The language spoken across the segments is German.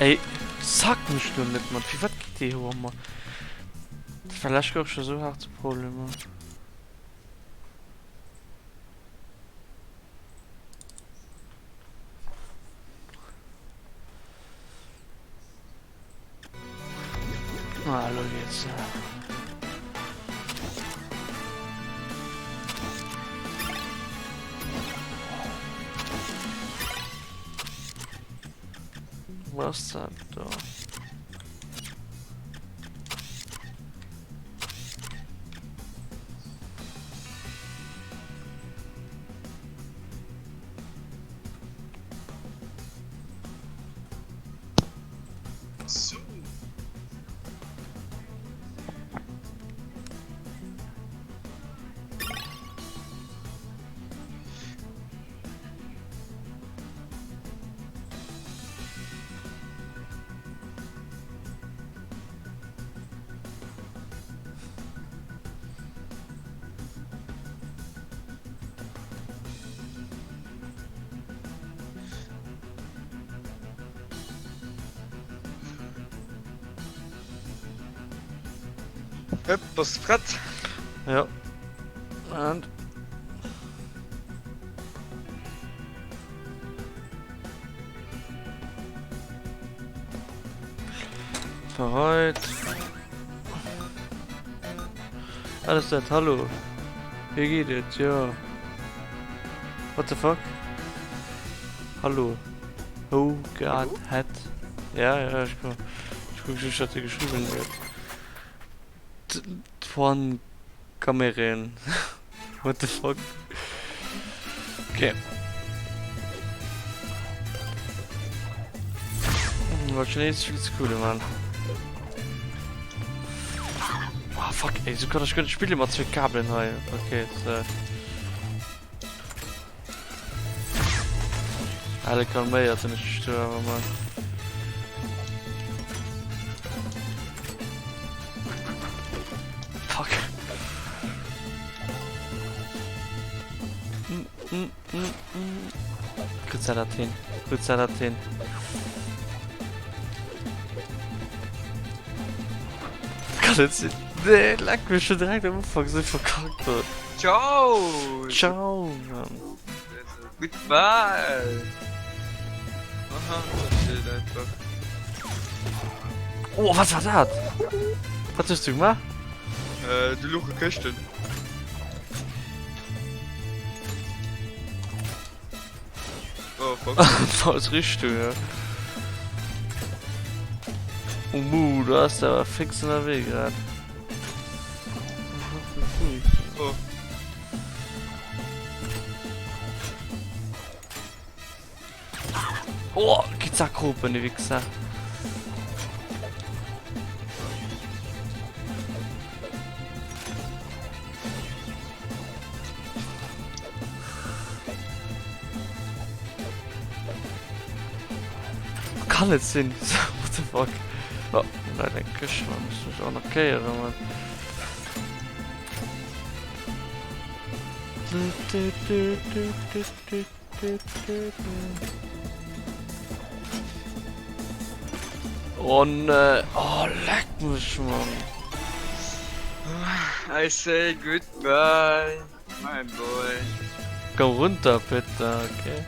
Ey, sag mich nur nicht, man. Wie weit geht die hier mal? Vielleicht auch schon so harte Probleme. Hallo jetzt. Was sagt da? So. Was Fred? Ja. Und. Bereit. Alles klar, hallo. Wie geht es? Ja. What the fuck? Hallo. Oh God, Hallo? hat. Ja, ich guck. Ich guck, ich hatte geschrieben wird. Von Kameran. What the fuck? Okay. Wahrscheinlich viel zu cool, Mann. Ah, fuck, ey, so kann ich das Spiel immer zwei Kabeln rein. Okay, so. Alle kann mehr, also nicht stören, Mann. Fuck. Gut sei das hin. Gut sei das hin. Kann jetzt nicht. Nee, lag mir schon direkt am Anfang so verkackt wird. Ciao! Ciao, Mann. Goodbye! Aha, das steht einfach. Oh, was war das? Was hast du gemacht? Die Luche Kästen. Oh, fuck. Falls Richtung, ja. Du hast aber fix in der Weg gerade. Oh. Oh, Gitargruppe, die Wichser. Kann jetzt sein. What the fuck? Oh, nein, den Küche, man muss mich auch noch kehren, Mann. Oh ne, oh leck mich, Mann. I say goodbye, my boy. Komm runter, bitte, okay?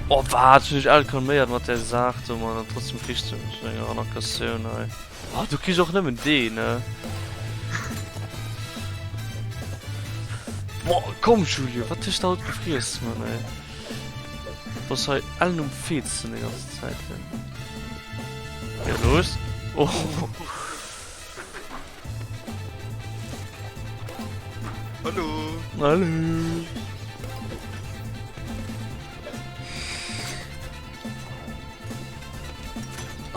Oh, warte, nicht alle können mehr, was der sagt, Mann, und trotzdem kriegst du mich länger auch noch kassieren, ey. Oh, du kriegst auch nicht mit den, ne? Boah, komm, Julio, was ist da heute gefrierst, Mann, ey? Was halt allen um Fetzen die ganze Zeit, ey. Ja, los? Oh. Hallo. Hallo.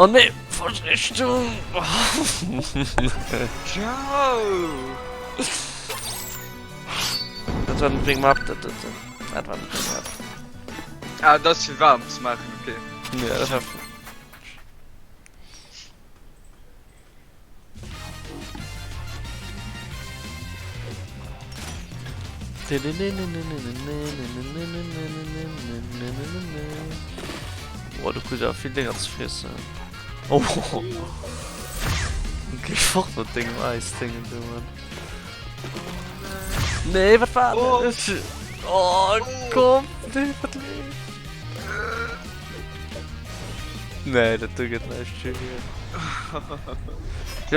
Oh ne, falsche Richtung. Ciao. Das war ein Bring Map, das war ein Bring Map. Ah, das ist warm zu machen, okay. Ja, das war... Boah, du kannst ja viel länger zu fressen. Oh. Okay, fort das Ding im Eis-Ding, Mann. Nee, was war das? Oh, komm. Nee, was nee, das tut nicht, Julie.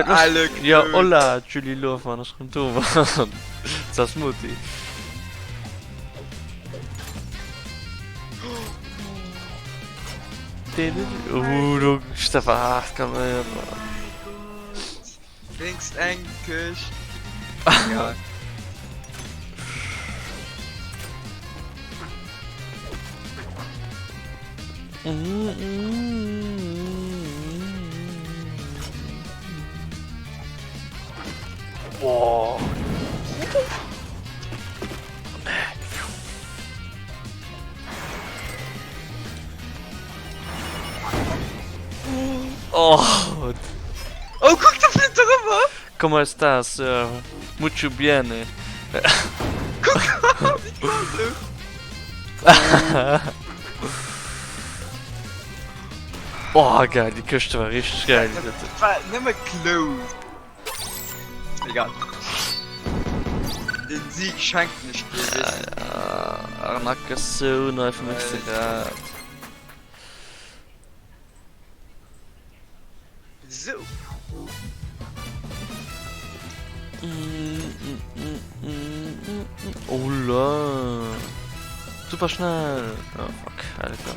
Alle ja, Knöpfe. hola, Julie Lofmann, das kommt drüber. Das ist Mutti. Du, Stefan, ach, komm her. Links endlich. Ja. Boah. Oh. Oh, guck, da fliegt er rüber. ¿Cómo estás? Mucho bien. Oh, geil, die Küste war richtig geil. Das war nicht mehr close. Egal. Den Sieg schenkt nicht dir. Arnaka so neu für mich gerade. So. Oh la. Super schnell. Oh fuck, Alter,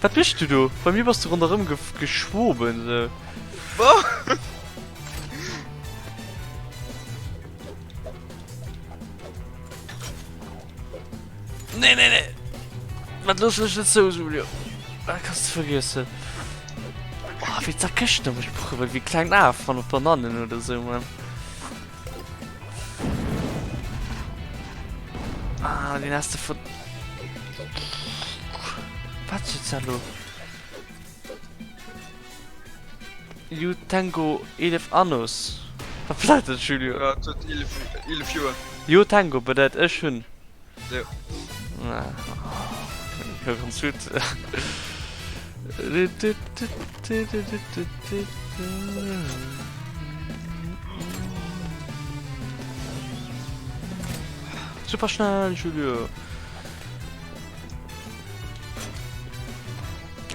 was bist du? Bei mir warst du rundherum geschwoben. So. Boah. Nee. Was los ist jetzt so, Julio? Da kannst du vergessen. Boah, wie zerkischt du mich, Bruder? Wie klein ab von Bananen oder so, Mann. Ah, den hast du von... Was ist jetzt hallo? You Tango 11 Annos. Was bleibt das, Julio? Ja, tot 11 Jahre. You Tango, aber das ist schon... Ja. Na, ja, ganz gut. Super schnell, Julio.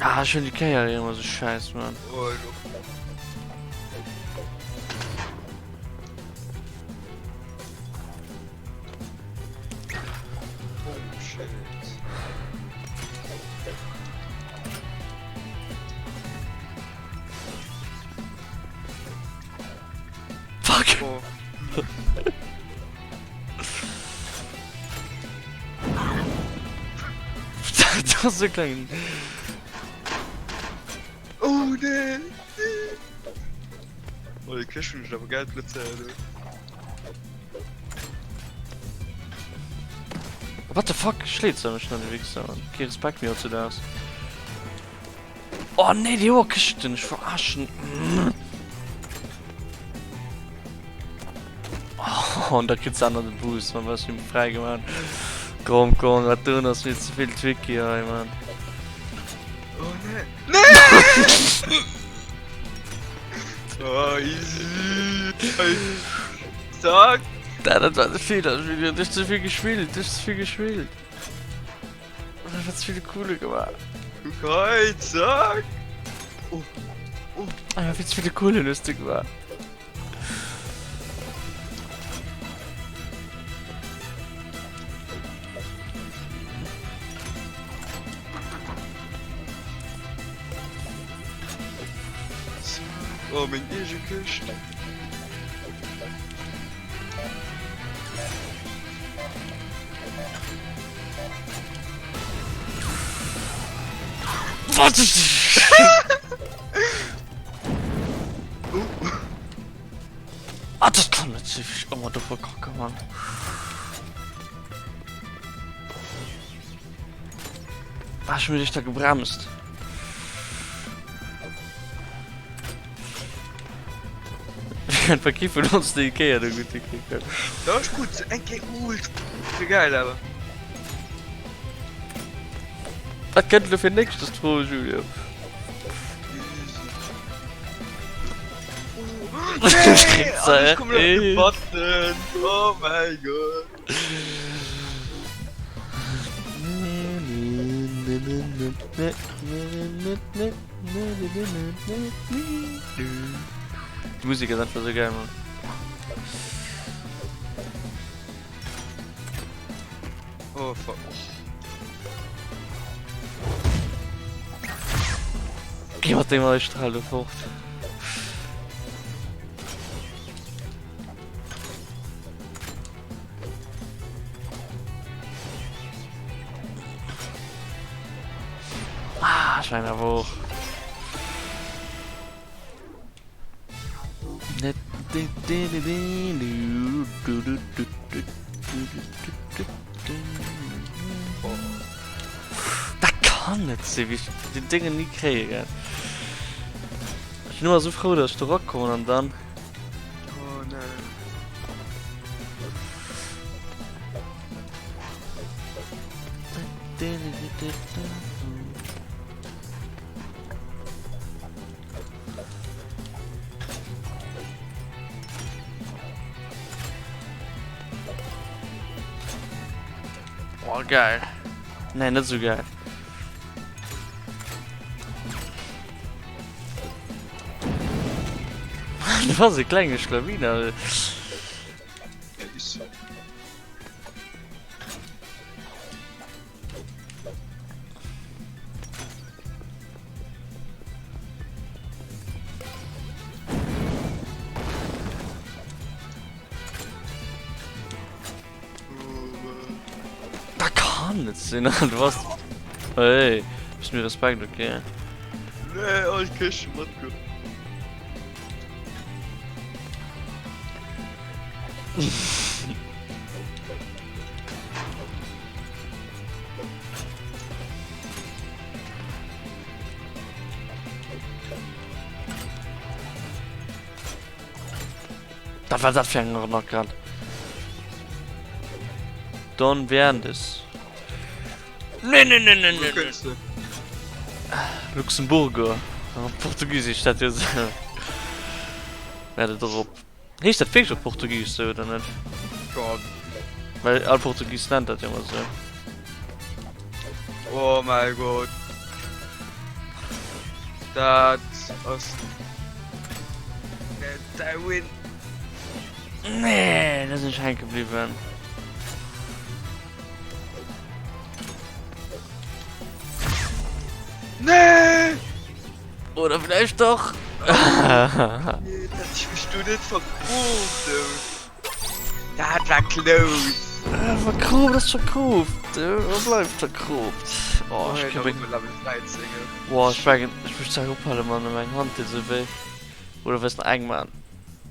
Ah, schon die Karriere immer so scheiße, Mann. Oh, shit. Fuck! Oh. Das ist so klein. Oh, nee. Oh, die Kirche ist aber geil, Blitze, Alter. What the fuck? Schlägt so schnell den Weg, Mann. Okay, Respekt mir zu das. Oh nee, die Ohrkiste nicht verarschen. Oh, und da gibt's andere Boost, man, was ihm frei gemacht. Komm, was tun das mit zu viel Tricky, ey, Mann. Oh, nee. Nee! Oh, easy. Sag. Das war zu viel, das ist zu viel gespielt, Das hat zu viele coole gemacht. Guck rein, sag. Ah, viel zu viele coole lustig gemacht. Oh, mein Irrsche Küste. Was ist Ah, das kann nicht so viel. Oh, du Verkacke, Mann. Hast du mich da gebremst? kann verkiefen uns die Ikea, du gute Kicker. Das ist gut, ein Ult. Wie geil, aber. Was könnt ihr für nächstes Tor, Julia? Nee, ich komme auf den Button. Oh mein Gott. Die Musik ist einfach so geil, Mann. Oh fuck. Geh mal den mal Strahle fort. Ah, scheint aber auch. Da kann nicht sein, wie ich die Dinge nie kriege. Ich bin immer so froh, dass ich da rauskomme und dann. Oh nein. Oh, geil. Nein, nicht so geil. Das war so eine kleine Schlawine, Alter. Ja, ist so. Da kann nicht sein, Alter. Du warst. Hey, bist mir Respekt, okay? Nee, oh, ich krieg schon was gut. Das war das für ein noch gerade. Dann wären das. Nee. Künste. Luxemburger. Ja, Portugiesisch, das jetzt. Werde drauf. Hey, ist das wirklich auf Portugiesisch so, oder nicht? Gott. Weil alle Portugiesen nennt das immer so. Oh mein Gott. Das ist. Der Win. Nee, das ist nicht hängen geblieben. Nee! Oder vielleicht doch. Nee, das ich mich du nicht verkauft. Das war close. Verkauft, das ist verkauft. Er bleibt verkauft. Oh, ich kann mich. Level 13. Boah, ich möchte sagen, ophalten, Mann, meine Hand ist so weh. Oder was ein Eigenmann?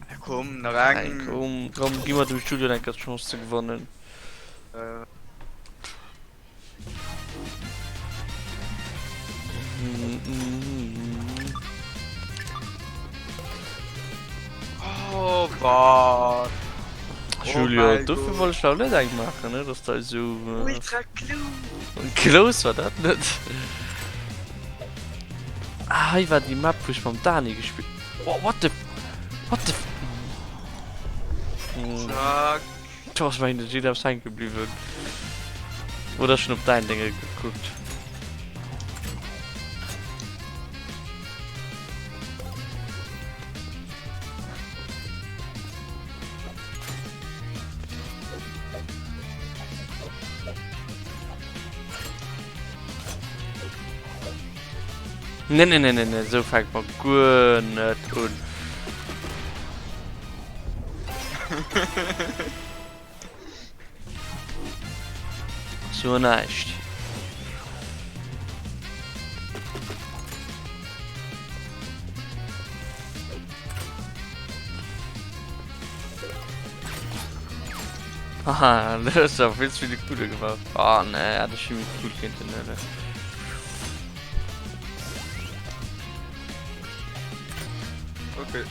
Ja, komm, na Nein, rein. komm, geh mal durch Studio, dann kannst du Chance zu gewonnen. Oh, was? Julio, mein dafür Gott. wollte ich auch nicht eigentlich machen, ne? Das da so. Ultra close. Close war das nicht. Ah, ich war die Map, wo ich beim Dani gespielt. Oh, what the. Zack. Du hast meine Jedi aufs Hängen geblieben. Oder schon auf dein Dinge geguckt. Nee, so fängt man gut nicht an. So nicht. Haha, das ist auch viel zu viele Kugel gemacht. Oh ne, das ist schon mit Kugel hinten, ne? Okay.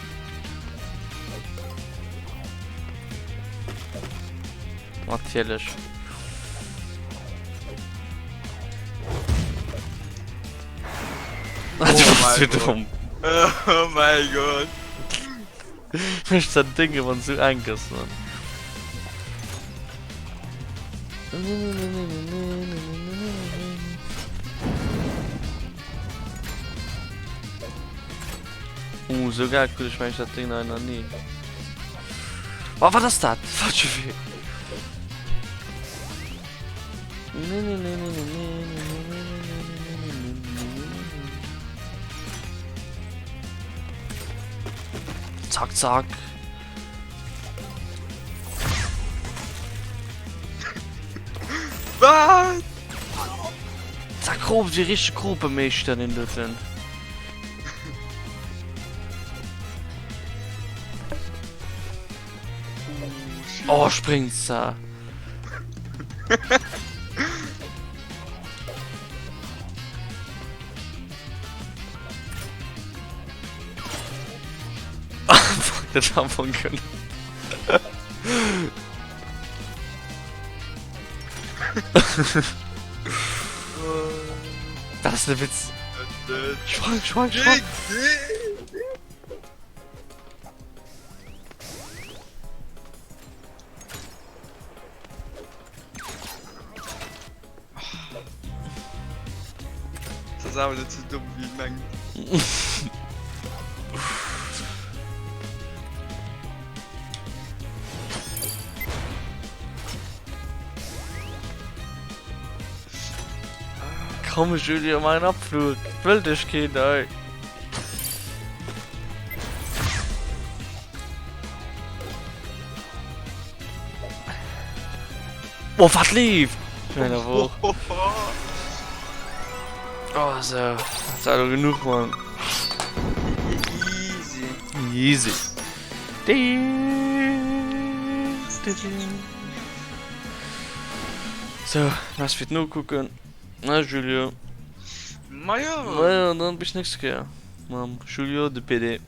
Natürlich. Oh Du bist mein zu Gott. dumm. Oh mein Gott. Ich das Ding, wenn so eng ist, Mann. So geil cool, ich mein, das Ding noch nie. Oh, was ist das? Was schon viel? Zack, zack. Was? Zack, grob, die richtige Gruppe mich dann in der sind. Oh, springt's da. Das haben wir können. Das ist der Witz. Schwank, schwank, schwank. Das ist aber nicht so dumm wie lang. Komm, Julia, mein Abflug. Will dich gehen, ey. Oh, was lief? Kleiner Woch. Oh, so. Das ist also genug, Mann. Easy. Easy. So, was wird nur gucken? Na, Julio. Maja. Na ja, dann bis nächstes Jahr. Mam, Julio, de PD.